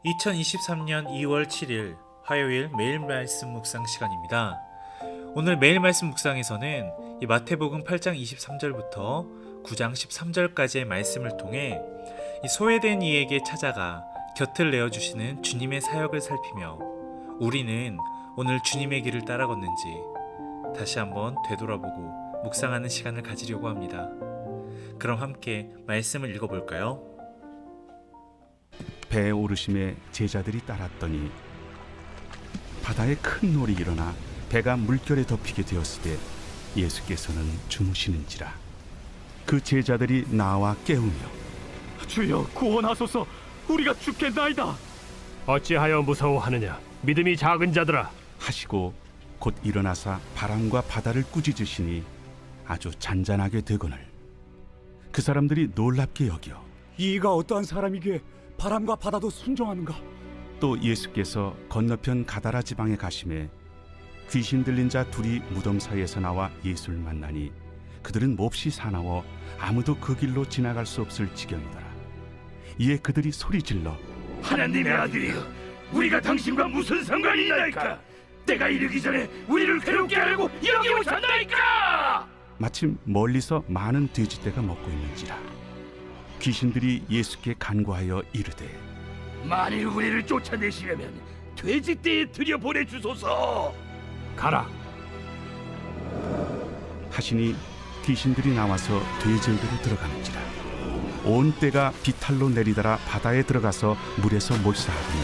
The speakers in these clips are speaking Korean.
2023년 2월 7일 화요일 매일 말씀 묵상 시간입니다. 오늘 매일 말씀 묵상에서는 이 마태복음 8장 23절부터 9장 13절까지의 말씀을 통해 이 소외된 이에게 찾아가 곁을 내어주시는 주님의 사역을 살피며 우리는 오늘 주님의 길을 따라 걷는지 다시 한번 되돌아보고 묵상하는 시간을 가지려고 합니다. 그럼 함께 말씀을 읽어볼까요? 배에 오르심에 제자들이 따랐더니 바다에 큰 놀이 일어나 배가 물결에 덮이게 되었을 때 예수께서는 주무시는지라. 그 제자들이 나와 깨우며 주여 구원하소서, 우리가 죽겠나이다. 어찌하여 무서워하느냐, 믿음이 작은 자들아. 하시고 곧 일어나사 바람과 바다를 꾸짖으시니 아주 잔잔하게 되거늘 그 사람들이 놀랍게 여겨 이가 어떠한 사람이기에 바람과 바다도 순종하는가? 또 예수께서 건너편 가다라 지방에 가심에 귀신 들린 자 둘이 무덤 사이에서 나와 예수를 만나니 그들은 몹시 사나워 아무도 그 길로 지나갈 수 없을 지경이더라. 이에 그들이 소리질러 하나님의 아들이여, 우리가 당신과 무슨 상관이 있나이까? 때가 이르기 전에 우리를 괴롭게 하려고 여기 오셨나이까? 마침 멀리서 많은 돼지떼가 먹고 있는지라. 귀신들이 예수께 간구하여 이르되 만일 우리를 쫓아내시려면 돼지떼에 들여보내주소서. 가라. 하시니 귀신들이 나와서 돼지에게로 들어가는지라. 온 떼가 비탈로 내리더라 바다에 들어가서 물에서 몰사하더니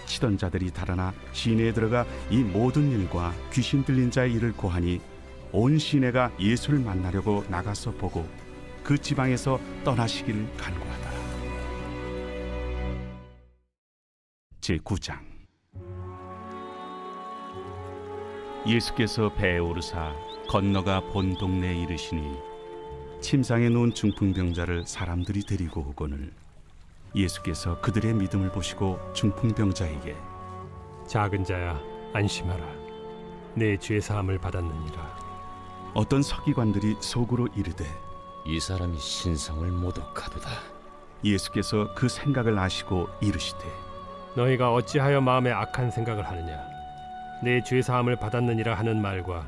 치던 자들이 달아나 시내에 들어가 이 모든 일과 귀신 들린 자의 일을 고하니 온 시내가 예수를 만나려고 나가서 보고 그 지방에서 떠나시기를 간구하더라. 제9장. 예수께서 배에 오르사 건너가 본 동네에 이르시니 침상에 누운 중풍병자를 사람들이 데리고 오거늘 예수께서 그들의 믿음을 보시고 중풍병자에게 작은 자야, 안심하라. 내 죄 사함을 받았느니라. 어떤 서기관들이 속으로 이르되 이 사람이 신성을 모독하도다. 예수께서 그 생각을 아시고 이르시되 너희가 어찌하여 마음에 악한 생각을 하느냐. 내 죄 사함을 받았느니라 하는 말과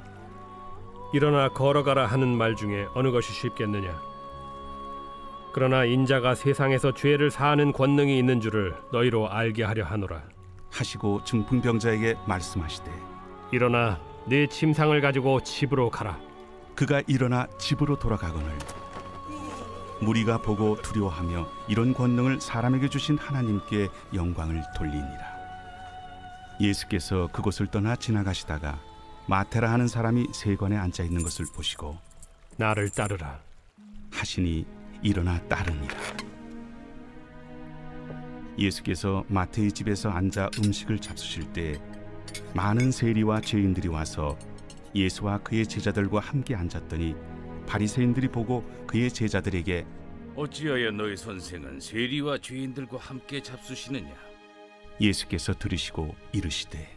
일어나 걸어가라 하는 말 중에 어느 것이 쉽겠느냐. 그러나 인자가 세상에서 죄를 사하는 권능이 있는 줄을 너희로 알게 하려 하노라. 하시고 중풍병자에게 말씀하시되 일어나 네 침상을 가지고 집으로 가라. 그가 일어나 집으로 돌아가거늘 무리가 보고 두려워하며 이런 권능을 사람에게 주신 하나님께 영광을 돌리니라. 예수께서 그곳을 떠나 지나가시다가 마테라 하는 사람이 세관에 앉아 있는 것을 보시고 나를 따르라 하시니 일어나 따르니라. 예수께서 마태의 집에서 앉아 음식을 잡수실 때 많은 세리와 죄인들이 와서 예수와 그의 제자들과 함께 앉았더니 바리새인들이 보고 그의 제자들에게 어찌하여 너희 선생은 세리와 죄인들과 함께 잡수시느냐? 예수께서 들으시고 이르시되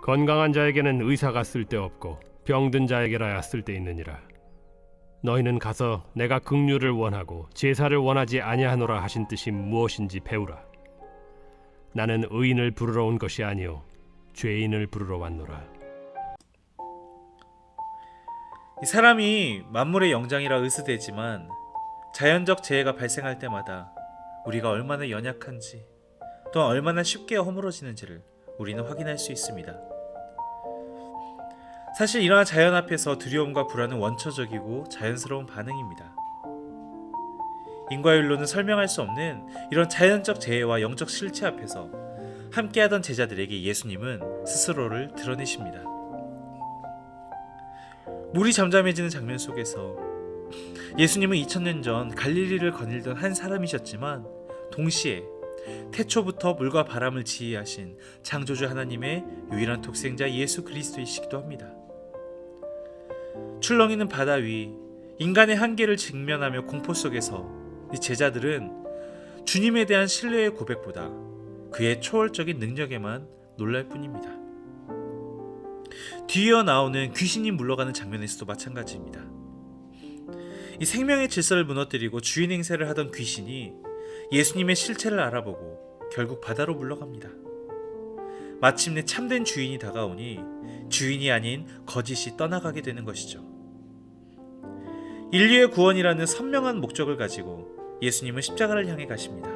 건강한 자에게는 의사가 쓸데없고 병든 자에게라야 쓸데있느니라. 너희는 가서 내가 긍휼을 원하고 제사를 원하지 아니하노라 하신 뜻이 무엇인지 배우라. 나는 의인을 부르러 온 것이 아니요 죄인을 부르러 왔노라. 이 사람이 만물의 영장이라 의스되지만 자연적 재해가 발생할 때마다 우리가 얼마나 연약한지 또한 얼마나 쉽게 허물어지는지를 우리는 확인할 수 있습니다. 사실 이러한 자연 앞에서 두려움과 불안은 원초적이고 자연스러운 반응입니다. 인과율로는 설명할 수 없는 이런 자연적 재해와 영적 실체 앞에서 함께하던 제자들에게 예수님은 스스로를 드러내십니다. 물이 잠잠해지는 장면 속에서 예수님은 2000년 전 갈릴리를 거닐던 한 사람이셨지만 동시에 태초부터 물과 바람을 지휘하신 창조주 하나님의 유일한 독생자 예수 그리스도이시기도 합니다. 출렁이는 바다 위 인간의 한계를 직면하며 공포 속에서 이 제자들은 주님에 대한 신뢰의 고백보다 그의 초월적인 능력에만 놀랄 뿐입니다. 뒤이어 나오는 귀신이 물러가는 장면에서도 마찬가지입니다. 이 생명의 질서를 무너뜨리고 주인 행세를 하던 귀신이 예수님의 실체를 알아보고 결국 바다로 물러갑니다. 마침내 참된 주인이 다가오니 주인이 아닌 거짓이 떠나가게 되는 것이죠. 인류의 구원이라는 선명한 목적을 가지고 예수님은 십자가를 향해 가십니다.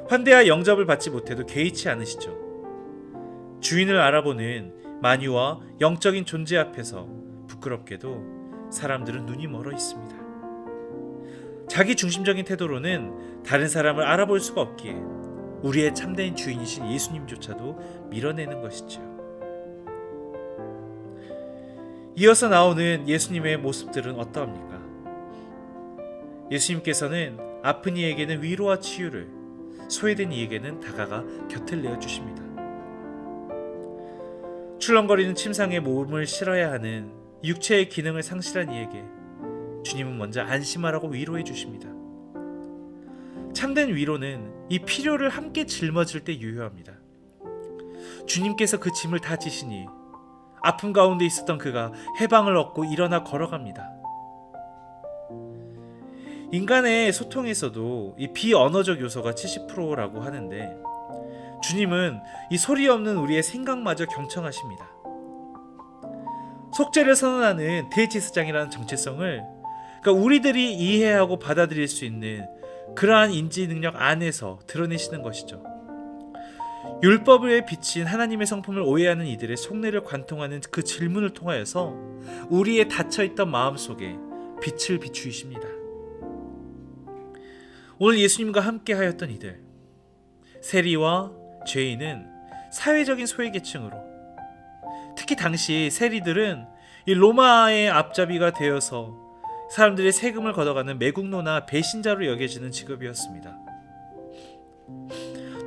환대와 영접을 받지 못해도 개의치 않으시죠. 주인을 알아보는 만유와 영적인 존재 앞에서 부끄럽게도 사람들은 눈이 멀어 있습니다. 자기 중심적인 태도로는 다른 사람을 알아볼 수가 없기에 우리의 참된 주인이신 예수님조차도 밀어내는 것이죠. 이어서 나오는 예수님의 모습들은 어떠합니까? 예수님께서는 아픈 이에게는 위로와 치유를, 소외된 이에게는 다가가 곁을 내어주십니다. 출렁거리는 침상에 몸을 실어야 하는 육체의 기능을 상실한 이에게 주님은 먼저 안심하라고 위로해 주십니다. 참된 위로는 이 필요를 함께 짊어질 때 유효합니다. 주님께서 그 짐을 다 지시니 아픔 가운데 있었던 그가 해방을 얻고 일어나 걸어갑니다. 인간의 소통에서도 이 비언어적 요소가 70%라고 하는데 주님은 이 소리 없는 우리의 생각마저 경청하십니다. 속죄를 선언하는 대제사장이라는 정체성을, 그러니까 우리들이 이해하고 받아들일 수 있는 그러한 인지 능력 안에서 드러내시는 것이죠. 율법에 비친 하나님의 성품을 오해하는 이들의 속내를 관통하는 그 질문을 통하여서 우리의 닫혀있던 마음속에 빛을 비추이십니다. 오늘 예수님과 함께 하였던 이들, 세리와 죄인은 사회적인 소외계층으로, 특히 당시 세리들은 이 로마의 앞잡이가 되어서 사람들의 세금을 걷어가는 매국노나 배신자로 여겨지는 직업이었습니다.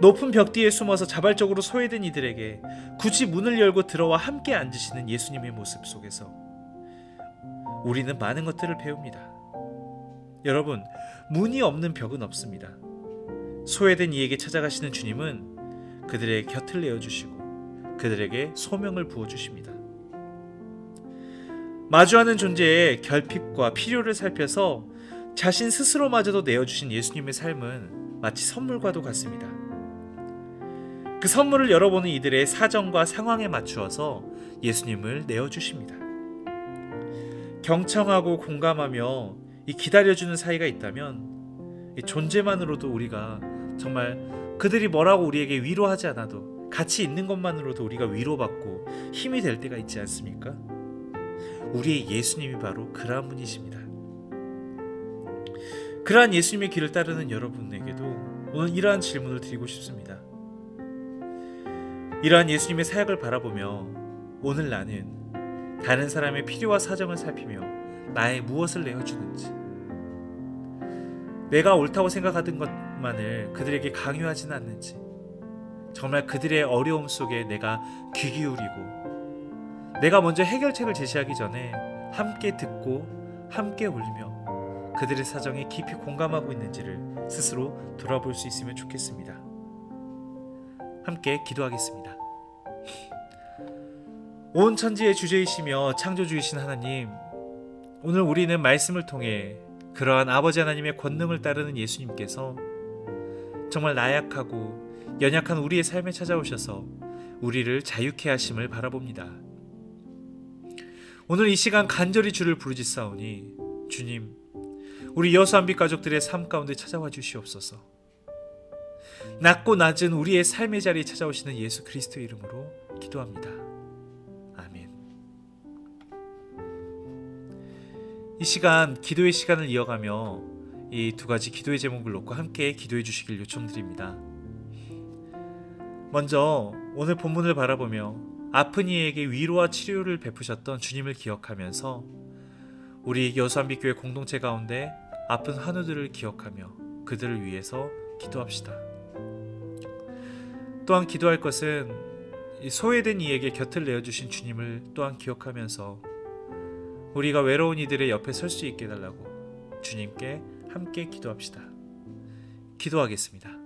높은 벽 뒤에 숨어서 자발적으로 소외된 이들에게 굳이 문을 열고 들어와 함께 앉으시는 예수님의 모습 속에서 우리는 많은 것들을 배웁니다. 여러분, 문이 없는 벽은 없습니다. 소외된 이에게 찾아가시는 주님은 그들의 곁을 내어주시고 그들에게 소명을 부어주십니다. 마주하는 존재의 결핍과 필요를 살펴서 자신 스스로마저도 내어주신 예수님의 삶은 마치 선물과도 같습니다. 그 선물을 열어보는 이들의 사정과 상황에 맞추어서 예수님을 내어주십니다. 경청하고 공감하며 이 기다려주는 사이가 있다면 이 존재만으로도 우리가 정말 그들이 뭐라고 우리에게 위로하지 않아도 같이 있는 것만으로도 우리가 위로받고 힘이 될 때가 있지 않습니까? 우리의 예수님이 바로 그러한 분이십니다. 그러한 예수님의 길을 따르는 여러분에게도 오늘 이러한 질문을 드리고 싶습니다. 이러한 예수님의 사역을 바라보며 오늘 나는 다른 사람의 필요와 사정을 살피며 나의 무엇을 내어주는지, 내가 옳다고 생각하던 것만을 그들에게 강요하지는 않는지, 정말 그들의 어려움 속에 내가 귀 기울이고 내가 먼저 해결책을 제시하기 전에 함께 듣고 함께 울리며 그들의 사정에 깊이 공감하고 있는지를 스스로 돌아볼 수 있으면 좋겠습니다. 함께 기도하겠습니다. 온 천지의 주제이시며 창조주이신 하나님, 오늘 우리는 말씀을 통해 그러한 아버지 하나님의 권능을 따르는 예수님께서 정말 나약하고 연약한 우리의 삶에 찾아오셔서 우리를 자유케 하심을 바라봅니다. 오늘 이 시간 간절히 주를 부르짖사오니 주님, 우리 여수한빛 가족들의 삶 가운데 찾아와 주시옵소서. 낮고 낮은 우리의 삶의 자리에 찾아오시는 예수 그리스도의 이름으로 기도합니다. 아멘. 이 시간 기도의 시간을 이어가며 이 두 가지 기도의 제목을 놓고 함께 기도해 주시길 요청드립니다. 먼저 오늘 본문을 바라보며 아픈 이에게 위로와 치료를 베푸셨던 주님을 기억하면서 우리 여수한빛교회 공동체 가운데 아픈 환우들을 기억하며 그들을 위해서 기도합시다. 또한 기도할 것은 소외된 이에게 곁을 내어주신 주님을 또한 기억하면서 우리가 외로운 이들의 옆에 설 수 있게 해달라고 주님께 함께 기도합시다. 기도하겠습니다.